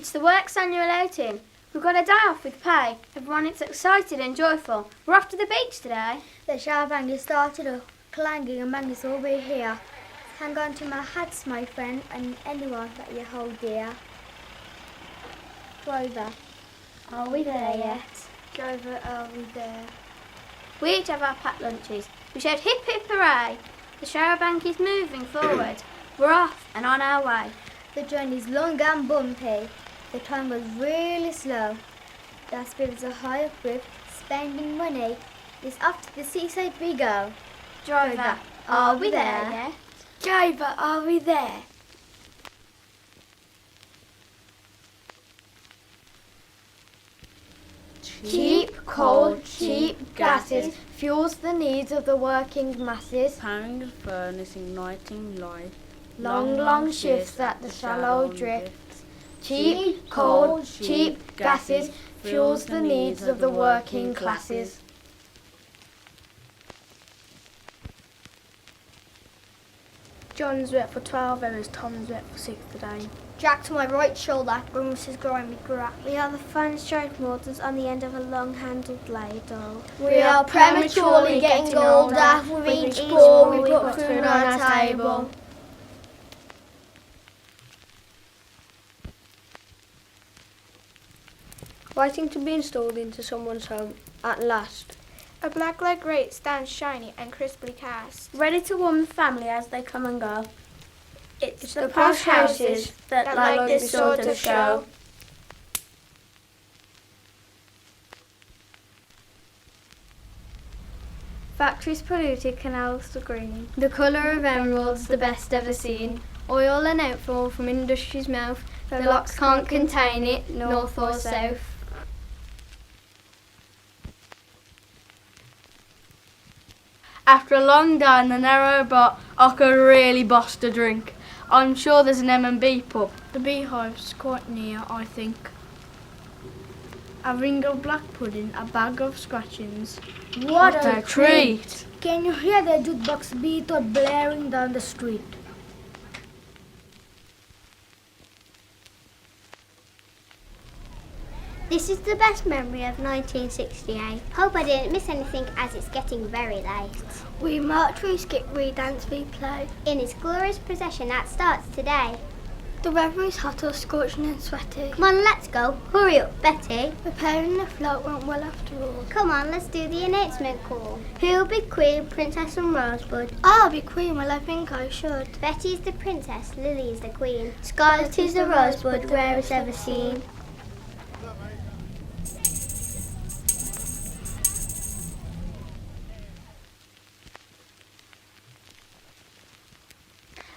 It's the works annual outing. We've got a day off with pay. Everyone is excited and joyful. We're off to the beach today. The shower bang has started up, clanging and banging all be here. Hang on to my hats, my friend, and anyone that you hold dear. Driver, are we there yet? Driver, are we there? We each have our packed lunches. We shout hip hip hooray. The shower bank is moving forward. We're off and on our way. The journey's long and bumpy. The time was really slow. The spirits are high up with spending money. It's off to the seaside we go. Driver, are we there yet? Driver, are we there? Cheap coal, cheap gases fuels the needs of the working masses. Powering the furnace, igniting light. Long shifts at the shallow drifts. Cheap coal, cheap gases fuels the needs of the working classes. John's wet for 12 hours, Tom's wet for 6 today. Jack to my right shoulder, brings his grimy grap. We are the fun strike mortars on the end of a long-handled ladle. We are prematurely getting older with each ball we put food on our table. Waiting to be installed into someone's home at last. A black-leg grate stands shiny and crisply cast. Ready to warm the family as they come and go. It's the posh posh houses that like this sort of show. Factories polluted, canals to green. The colour of emerald's the best ever seen. Oil and outfall from industry's mouth. The locks can't contain it, north or south. After a long day in the narrow bar, I could really bust a drink. I'm sure there's an M&B pub. The beehive's quite near, I think. A ring of black pudding, a bag of scratchings. What a treat! Can you hear the jukebox beat or blaring down the street? This is the best memory of 1968. Hope I didn't miss anything as it's getting very late. We march, we skip, we dance, we play. In its glorious procession that starts today. The weather is hot or scorching and sweaty. Come on, let's go. Hurry up, Betty. Preparing the float went well after all. Come on, let's do the announcement call. Who'll be Queen, Princess and Rosebud? I'll be queen, well I think I should. Betty's the princess, Lily's the queen. Scarlet is the rosebud, rarest ever seen.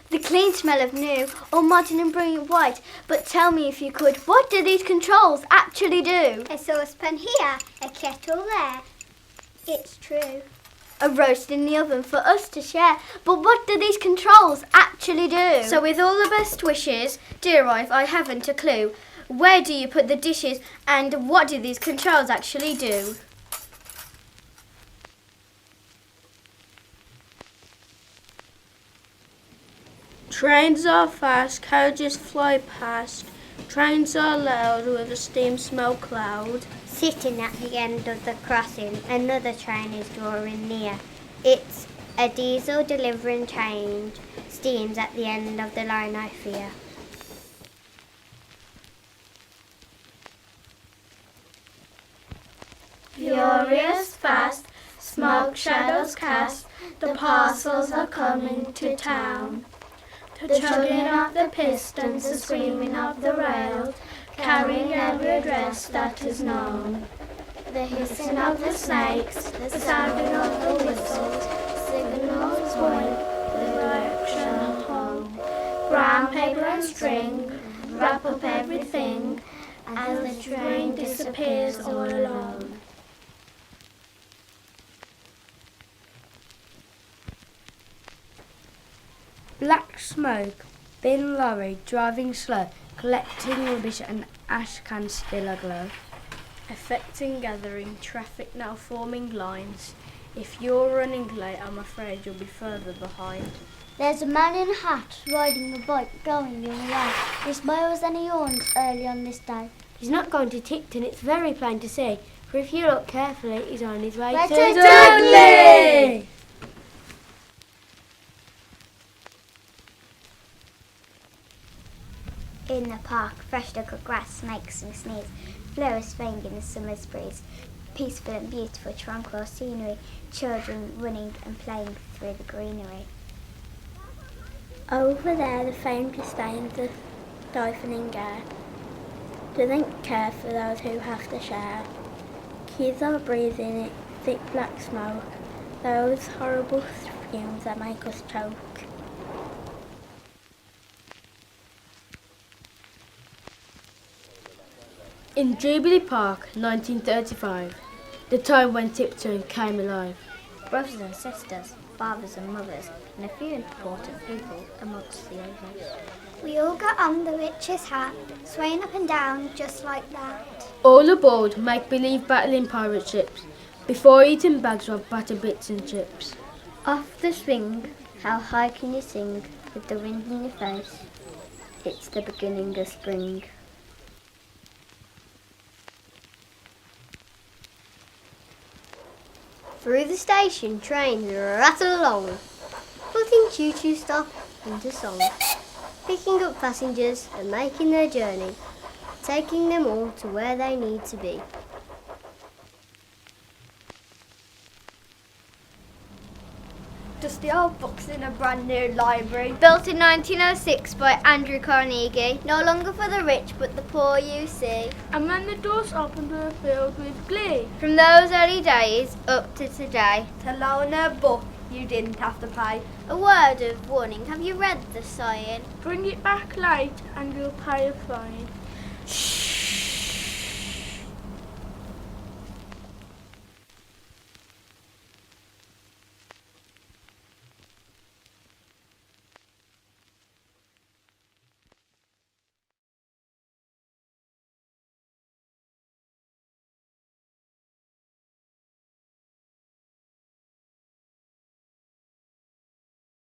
The clean smell of new, all modern and brilliant white. But tell me if you could, what do these controls actually do? A saucepan here, a kettle there. It's true. A roast in the oven for us to share. But what do these controls actually do? So with all the best wishes, dear wife, I haven't a clue. Where do you put the dishes and what do these controls actually do? Trains are fast, carriages fly past. Trains are loud with a steam smell cloud. Sitting at the end of the crossing, another train is drawing near. It's a diesel delivering change, steams at the end of the line I fear. Furious fast, smoke shadows cast, the parcels are coming to town. The chugging of the pistons, the screaming of the rails, carrying every address that is known. The hissing of the snakes, the sounding of the whistles, signals point the direction home. Brown paper and string, wrap up everything, as the train disappears all alone. Black smoke, bin lorry driving slow, collecting rubbish and ash cans still aglow. Affecting gathering, traffic now forming lines. If you're running late, I'm afraid you'll be further behind. There's a man in a hat riding a bike going the other way. He smiles and he yawns early on this day. He's not going to Ticton, it's very plain to see, for if you look carefully, he's on his way Where to to Dudley! In the park, fresh local grass makes them sneeze, flowers swaying in the summer's breeze, peaceful and beautiful, tranquil scenery, children running and playing through the greenery. Over there, the fame disdains the stifling air. Doesn't care for those who have to share. Kids are breathing it, thick black smoke, those horrible fumes that make us choke. In Jubilee Park, 1935, the time when Tipton came alive. Brothers and sisters, fathers and mothers, and a few important people amongst the others. We all got on the witch's hat, swaying up and down just like that. All aboard make-believe battling pirate ships, before eating bags of battered bits and chips. Off the swing, how high can you sing with the wind in your face? It's the beginning of spring. Through the station, trains rattle along, putting choo-choo stop into song, picking up passengers and making their journey, taking them all to where they need to be. Dusty old books in a brand new library. Built in 1906 by Andrew Carnegie, no longer for the rich but the poor, you see. And when the doors opened, we were filled with glee. From those early days up to today. To loan a book, you didn't have to pay. A word of warning, have you read the sign? Bring it back late and you'll pay a fine. Shh!